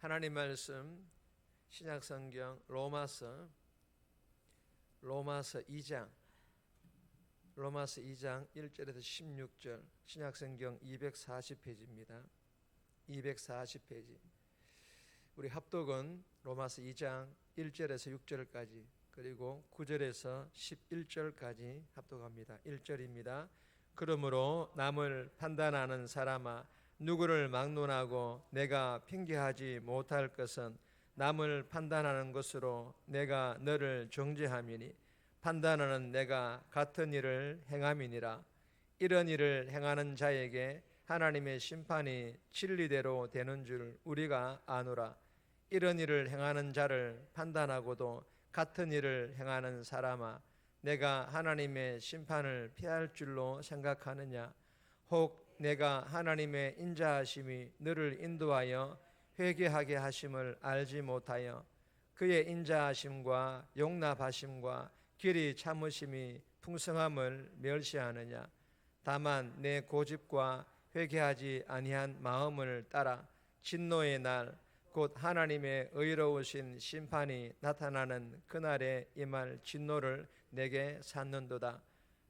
하나님 말씀 신약성경 로마서 2장 1절에서 16절 신약성경 240페이지입니다. 240페이지. 우리 합독은 로마서 2장 1절에서 6절까지 그리고 9절에서 11절까지 합독합니다. 1절입니다. 그러므로 남을 판단하는 사람아 누구를 막론하고 내가 핑계하지 못할 것은 남을 판단하는 것으로 내가 너를 정죄함이니 판단하는 내가 같은 일을 행함이니라. 이런 일을 행하는 자에게 하나님의 심판이 진리대로 되는 줄 우리가 아노라. 이런 일을 행하는 자를 판단하고도 같은 일을 행하는 사람아 내가 하나님의 심판을 피할 줄로 생각하느냐. 혹 내가 하나님의 인자하심이 너를 인도하여 회개하게 하심을 알지 못하여 그의 인자하심과 용납하심과 길이 참으심이 풍성함을 멸시하느냐. 다만 내 고집과 회개하지 아니한 마음을 따라 진노의 날 곧 하나님의 의로우신 심판이 나타나는 그날에 임할 진노를 내게 샀는도다.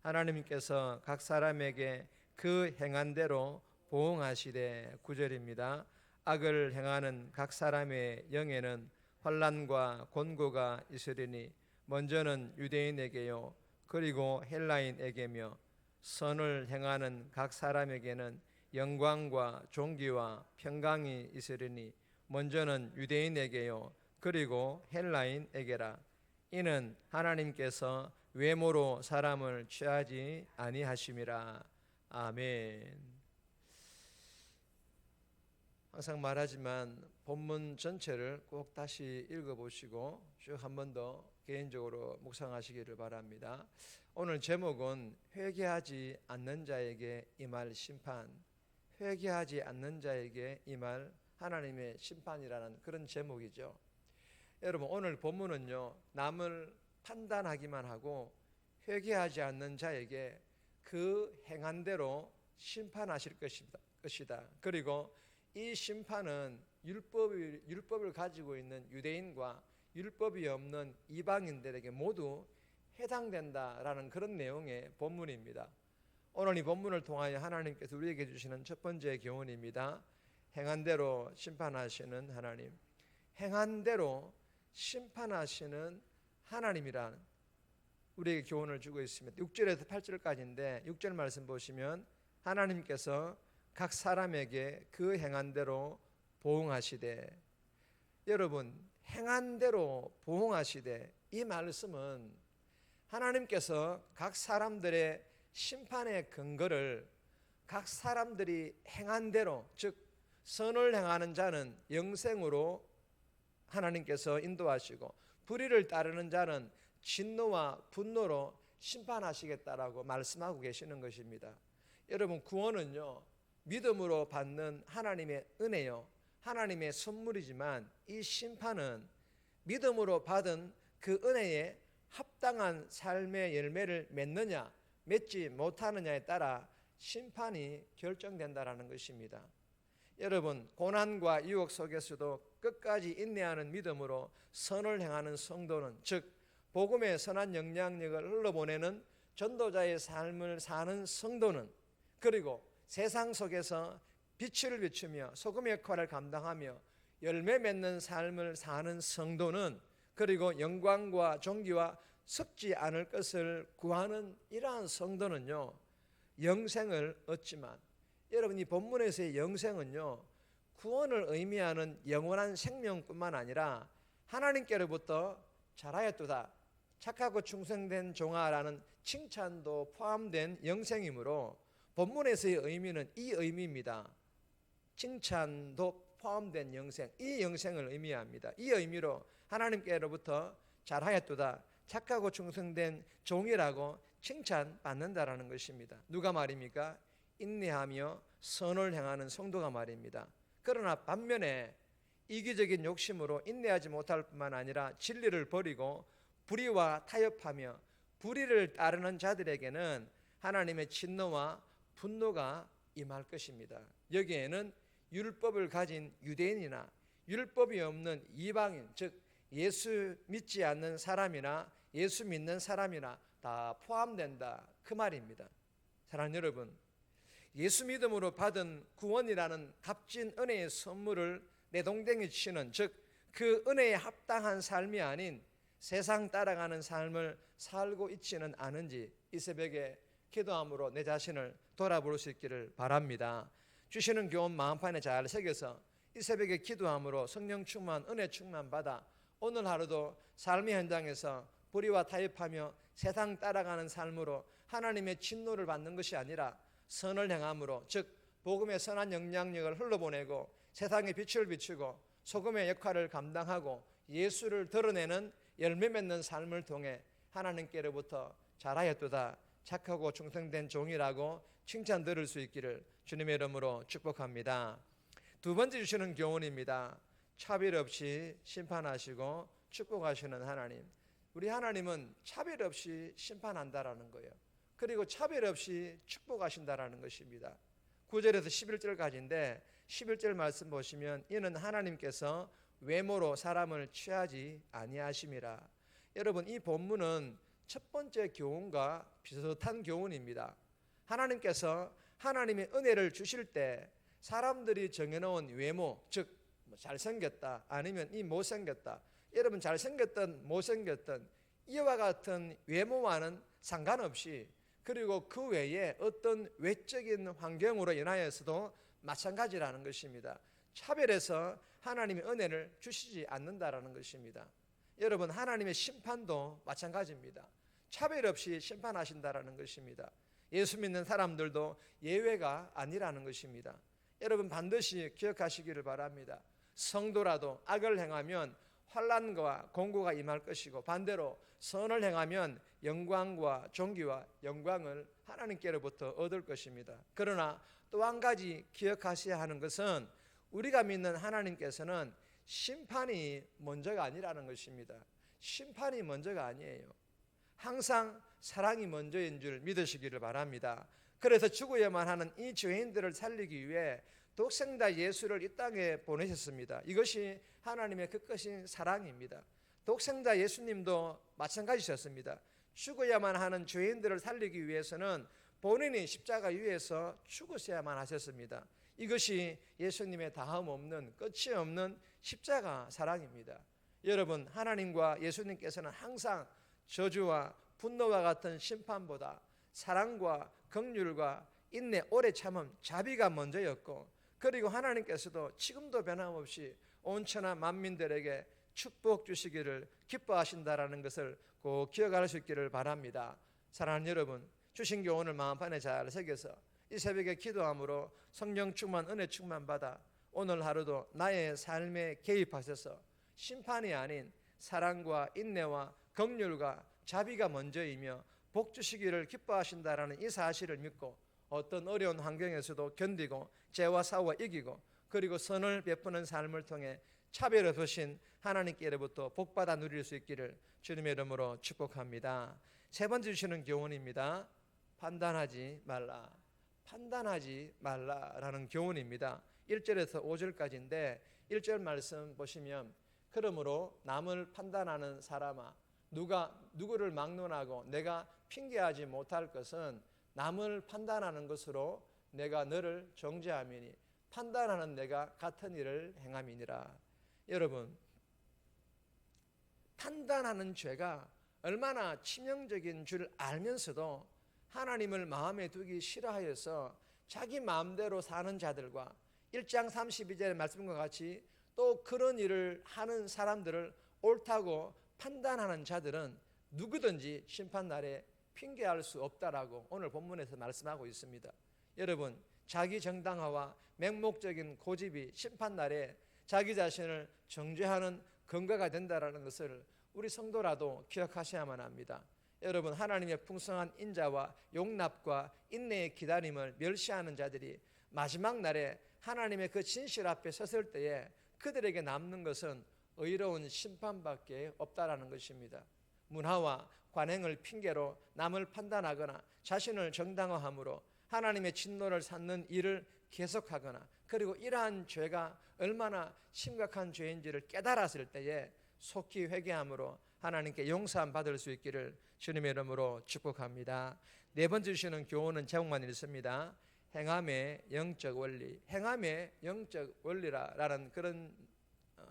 하나님께서 각 사람에게 그 행한 대로 보응하시되 9절입니다. 악을 행하는 각 사람의 영에는 환난과 곤고가 있으리니 먼저는 유대인에게요 그리고 헬라인에게며 선을 행하는 각 사람에게는 영광과 존귀와 평강이 있으리니 먼저는 유대인에게요 그리고 헬라인에게라. 이는 하나님께서 외모로 사람을 취하지 아니하심이라. 아멘. 항상 말하지만 본문 전체를 꼭 다시 읽어보시고 쭉 한 번 더 개인적으로 묵상하시기를 바랍니다. 오늘 제목은 회개하지 않는 자에게 임할 심판, 회개하지 않는 자에게 임할 하나님의 심판이라는 그런 제목이죠. 여러분 오늘 본문은요 남을 판단하기만 하고 회개하지 않는 자에게 그 행한 대로 심판하실 것이다. 그리고 이 심판은 율법을 가지고 있는 유대인과 율법이 없는 이방인들에게 모두 해당된다라는 그런 내용의 본문입니다. 오늘 이 본문을 통하여 하나님께서 우리에게 주시는 첫 번째 교훈입니다. 행한 대로 심판하시는 하나님. 행한 대로 심판하시는 하나님이란 우리에게 교훈을 주고 있습니다. 6절에서 8절까지인데 6절 말씀 보시면 하나님께서 각 사람에게 그 행한 대로 보응하시되, 여러분 행한 대로 보응하시되 이 말씀은 하나님께서 각 사람들의 심판의 근거를 각 사람들이 행한 대로, 즉 선을 행하는 자는 영생으로 하나님께서 인도하시고 불의를 따르는 자는 진노와 분노로 심판하시겠다라고 말씀하고 계시는 것입니다. 여러분 구원은요 믿음으로 받는 하나님의 은혜요 하나님의 선물이지만 이 심판은 믿음으로 받은 그 은혜에 합당한 삶의 열매를 맺느냐 맺지 못하느냐에 따라 심판이 결정된다라는 것입니다. 여러분 고난과 유혹 속에서도 끝까지 인내하는 믿음으로 선을 행하는 성도는, 즉 복음의 선한 영향력을 흘러보내는 전도자의 삶을 사는 성도는, 그리고 세상 속에서 빛을 비추며 소금의 역할을 감당하며 열매 맺는 삶을 사는 성도는, 그리고 영광과 존귀와 섞지 않을 것을 구하는 이러한 성도는요 영생을 얻지만, 여러분 이 본문에서의 영생은요 구원을 의미하는 영원한 생명뿐만 아니라 하나님께로부터 잘하였도다 착하고 충성된 종아라는 칭찬도 포함된 영생이므로 본문에서의 의미는 이 의미입니다. 칭찬도 포함된 영생, 이 영생을 의미합니다. 이 의미로 하나님께로부터 잘하였도다 착하고 충성된 종이라고 칭찬받는다라는 것입니다. 누가 말입니까? 인내하며 선을 행하는 성도가 말입니다. 그러나 반면에 이기적인 욕심으로 인내하지 못할 뿐만 아니라 진리를 버리고 불의와 타협하며 불의를 따르는 자들에게는 하나님의 진노와 분노가 임할 것입니다. 여기에는 율법을 가진 유대인이나 율법이 없는 이방인, 즉 예수 믿지 않는 사람이나 예수 믿는 사람이나 다 포함된다, 그 말입니다. 사랑하는 여러분, 예수 믿음으로 받은 구원이라는 값진 은혜의 선물을 내동댕이 치는, 즉 그 은혜에 합당한 삶이 아닌 세상 따라가는 삶을 살고 있지는 않은지 이 새벽에 기도함으로 내 자신을 돌아볼 수 있기를 바랍니다. 주시는 교훈 마음판에 잘 새겨서 이 새벽에 기도함으로 성령 충만, 은혜 충만 받아 오늘 하루도 삶의 현장에서 불의와 타협하며 세상 따라가는 삶으로 하나님의 진노를 받는 것이 아니라 선을 행함으로, 즉 복음의 선한 영향력을 흘러보내고 세상에 빛을 비추고 소금의 역할을 감당하고 예수를 드러내는 열매 맺는 삶을 통해 하나님께로부터 잘하였도다, 착하고 충성된 종이라고 칭찬 들을 수 있기를 주님의 이름으로 축복합니다. 두 번째 주시는 교훈입니다. 차별 없이 심판하시고 축복하시는 하나님. 우리 하나님은 차별 없이 심판한다라는 거예요. 그리고 차별 없이 축복하신다라는 것입니다. 9절에서 11절까지인데 11절 말씀 보시면 이는 하나님께서 외모로 사람을 취하지 아니하심이라. 여러분, 이 본문은 첫 번째 교훈과 비슷한 교훈입니다. 하나님께서 하나님의 은혜를 주실 때 사람들이 정해놓은 외모, 즉 잘생겼다 아니면 이 못생겼다, 여러분 잘생겼든 못생겼든 이와 같은 외모와는 상관없이, 그리고 그 외에 어떤 외적인 환경으로 인하여서도 마찬가지라는 것입니다. 차별해서 하나님의 은혜를 주시지 않는다라는 것입니다. 여러분, 하나님의 심판도 마찬가지입니다. 차별 없이 심판하신다라는 것입니다. 예수 믿는 사람들도 예외가 아니라는 것입니다. 여러분, 반드시 기억하시기를 바랍니다. 성도라도 악을 행하면 환난과 공고가 임할 것이고, 반대로 선을 행하면 영광과 존귀와 영광을 하나님께로부터 얻을 것입니다. 그러나 또 한 가지 기억하셔야 하는 것은 우리가 믿는 하나님께서는 심판이 먼저가 아니라는 것입니다. 심판이 먼저가 아니에요. 항상 사랑이 먼저인 줄 믿으시기를 바랍니다. 그래서 죽어야만 하는 이 죄인들을 살리기 위해 독생자 예수를 이 땅에 보내셨습니다. 이것이 하나님의 끝까신 사랑입니다. 독생자 예수님도 마찬가지셨습니다. 죽어야만 하는 죄인들을 살리기 위해서는 본인이 십자가 위에서 죽으셔야만 하셨습니다. 이것이 예수님의 다함 없는, 끝이 없는 십자가 사랑입니다. 여러분, 하나님과 예수님께서는 항상 저주와 분노와 같은 심판보다 사랑과 긍휼과 인내, 오래 참음, 자비가 먼저였고, 그리고 하나님께서도 지금도 변함없이 온 천하 만민들에게 축복 주시기를 기뻐하신다라는 것을 꼭 기억할 수 있기를 바랍니다. 사랑하는 여러분, 주신 교훈을 마음판에 잘 새겨서 이 새벽에 기도함으로 성령 충만, 은혜 충만 받아 오늘 하루도 나의 삶에 개입하셔서 심판이 아닌 사랑과 인내와 긍휼과 자비가 먼저이며 복 주시기를 기뻐하신다라는 이 사실을 믿고 어떤 어려운 환경에서도 견디고 죄와 싸워 이기고, 그리고 선을 베푸는 삶을 통해 차별 없으신 하나님께로부터 복받아 누릴 수 있기를 주님의 이름으로 축복합니다. 세 번째 주시는 교훈입니다. 판단하지 말라. 판단하지 말라라는 교훈입니다. 1절에서 5절까지인데 1절 말씀 보시면, 그러므로 남을 판단하는 사람아, 누구를 막론하고 내가 핑계하지 못할 것은 남을 판단하는 것으로 내가 너를 정죄함이니 판단하는 내가 같은 일을 행함이니라. 여러분, 판단하는 죄가 얼마나 치명적인 줄 알면서도 하나님을 마음에 두기 싫어하여서 자기 마음대로 사는 자들과 1장 32절의 말씀과 같이 또 그런 일을 하는 사람들을 옳다고 판단하는 자들은 누구든지 심판날에 핑계할 수 없다라고 오늘 본문에서 말씀하고 있습니다. 여러분, 자기 정당화와 맹목적인 고집이 심판날에 자기 자신을 정죄하는 근거가 된다라는 것을 우리 성도라도 기억하셔야만 합니다. 여러분, 하나님의 풍성한 인자와 용납과 인내의 기다림을 멸시하는 자들이 마지막 날에 하나님의 그 진실 앞에 섰을 때에 그들에게 남는 것은 의로운 심판밖에 없다라는 것입니다. 문화와 관행을 핑계로 남을 판단하거나 자신을 정당화함으로 하나님의 진노를 쌓는 일을 계속하거나 그리고 이러한 죄가 얼마나 심각한 죄인지를 깨달았을 때에 속히 회개함으로 하나님께 용서함 받을 수 있기를 주님의 이름으로 축복합니다. 네 번째 주시는 교훈은 제목만 읽습니다. 행함의 영적 원리, 행함의 영적 원리라는 그런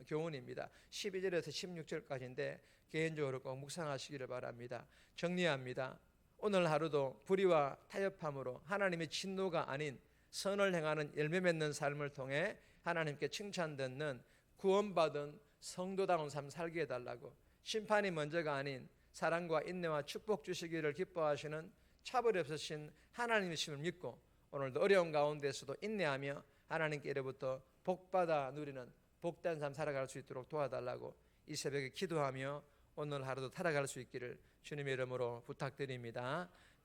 교훈입니다. 12절에서 16절까지인데 개인적으로 꼭 묵상하시기를 바랍니다. 정리합니다. 오늘 하루도 불의와 타협함으로 하나님의 진노가 아닌 선을 행하는 열매 맺는 삶을 통해 하나님께 칭찬 듣는 구원받은 성도다운 삶 살게 해달라고, 심판이 먼저가 아닌 사랑과 인내와 축복 주시기를 기뻐하시는 차별이 없으신 하나님이심을 믿고 오늘도 어려운 가운데서도 인내하며 하나님께로부터 복받아 누리는 복된 삶 살아갈 수 있도록 도와달라고 이 새벽에 기도하며 오늘 하루도 살아갈 수 있기를 주님의 이름으로 부탁드립니다.